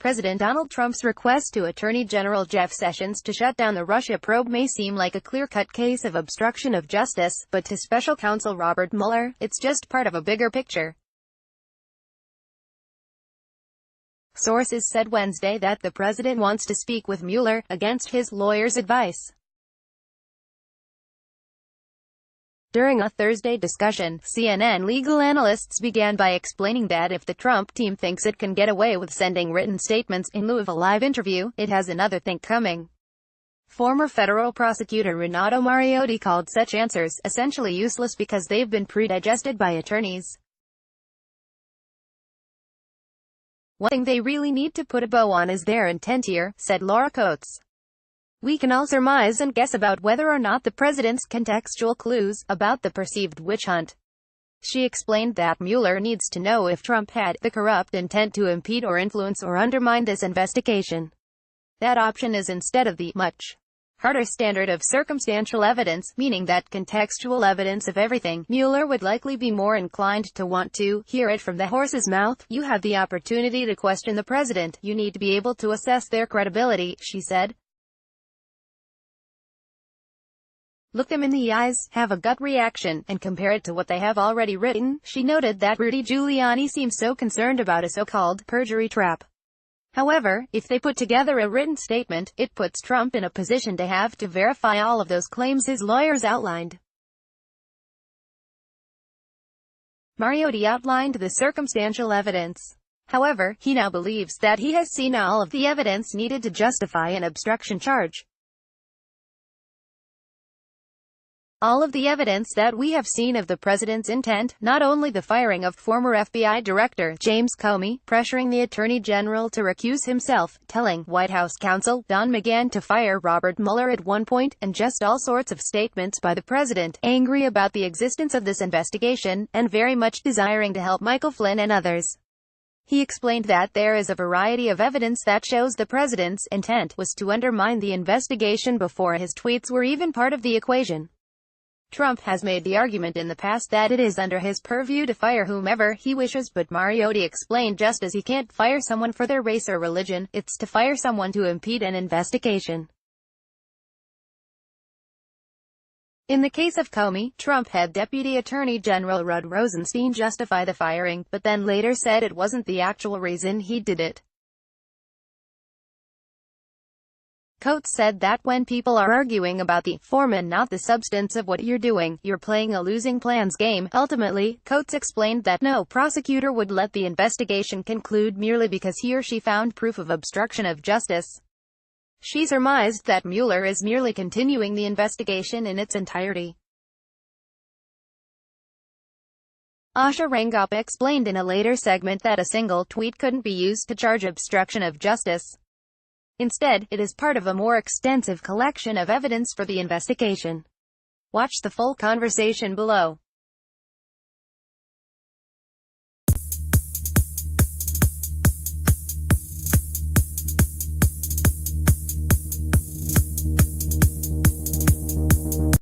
President Donald Trump's request to Attorney General Jeff Sessions to shut down the Russia probe may seem like a clear-cut case of obstruction of justice, but to Special Counsel Robert Mueller, it's just part of a bigger picture. Sources said Wednesday that the president wants to speak with Mueller, against his lawyer's advice. During a Thursday discussion, CNN legal analysts began by explaining that if the Trump team thinks it can get away with sending written statements in lieu of a live interview, it has another thing coming. Former federal prosecutor Renato Mariotti called such answers essentially useless because they've been pre-digested by attorneys. One thing they really need to put a bow on is their intent here, said Laura Coates. We can all surmise and guess about whether or not the president's contextual clues about the perceived witch hunt. She explained that Mueller needs to know if Trump had the corrupt intent to impede or influence or undermine this investigation. That option is instead of the much harder standard of circumstantial evidence, meaning that contextual evidence of everything. Mueller would likely be more inclined to want to hear it from the horse's mouth. You have the opportunity to question the president. You need to be able to assess their credibility, she said. Look them in the eyes, have a gut reaction, and compare it to what they have already written. She noted that Rudy Giuliani seems so concerned about a so-called perjury trap. However, if they put together a written statement, it puts Trump in a position to have to verify all of those claims his lawyers outlined. Mariotti outlined the circumstantial evidence. However, he now believes that he has seen all of the evidence needed to justify an obstruction charge. All of the evidence that we have seen of the president's intent, not only the firing of former FBI Director James Comey, pressuring the Attorney General to recuse himself, telling White House counsel Don McGahn to fire Robert Mueller at one point, and just all sorts of statements by the president, angry about the existence of this investigation, and very much desiring to help Michael Flynn and others. He explained that there is a variety of evidence that shows the president's intent was to undermine the investigation before his tweets were even part of the equation. Trump has made the argument in the past that it is under his purview to fire whomever he wishes, but Mariotti explained just as he can't fire someone for their race or religion, it's to fire someone to impede an investigation. In the case of Comey, Trump had Deputy Attorney General Rod Rosenstein justify the firing, but then later said it wasn't the actual reason he did it. Coates said that when people are arguing about the form and not the substance of what you're doing, you're playing a losing plans game. Ultimately, Coates explained that no prosecutor would let the investigation conclude merely because he or she found proof of obstruction of justice. She surmised that Mueller is merely continuing the investigation in its entirety. Asha Rangappa explained in a later segment that a single tweet couldn't be used to charge obstruction of justice. Instead, it is part of a more extensive collection of evidence for the investigation. Watch the full conversation below.